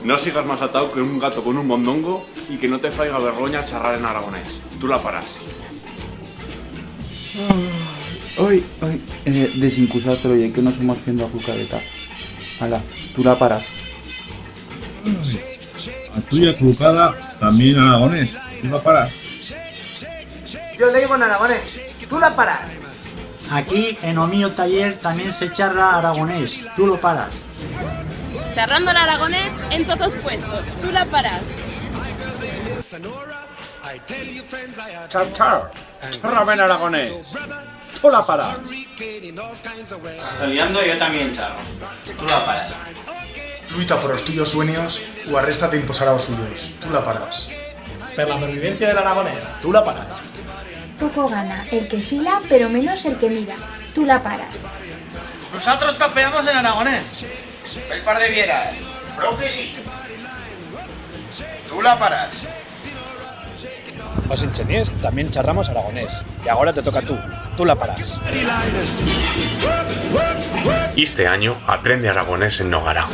No sigas más atado que un gato con un mondongo y que no te faiga vergoña charrar en aragonés. Tú la paras. Desincusat, oye, que no somos fiendo a cucareta. Hala, tú la paras. La tuya cruzada también aragonés. ¿Tú la paras? Yo le digo en aragonés, tú la paras. Aquí en o mío taller también se charra aragonés, tú lo paras. Charrando el aragonés en todos puestos, tú la paras. Char, char. Chárrame en aragonés. Tú la paras. Liando yo también charro. Tú la paras. Luita por los tuyos sueños o arréstate imposar a los suyos. Tú la paras. Per la pervivencia del aragonés, tú la paras. Poco gana el que fila, pero menos el que mira. Tú la paras. Nosotros tapeamos en aragonés. El par de vieras. Creo que sí. Tú la paras. Los ingeniers también charramos aragonés. Y ahora te toca tú. Tú la paras. Este año aprende aragonés en Nogará.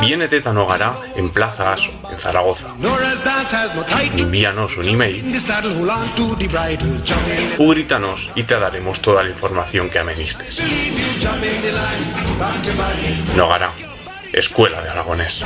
Viene a Nogará en Plaza Aso, en Zaragoza. Envíanos un email o grítanos y te daremos toda la información que amenistes. Nogará, Escuela de Aragonés.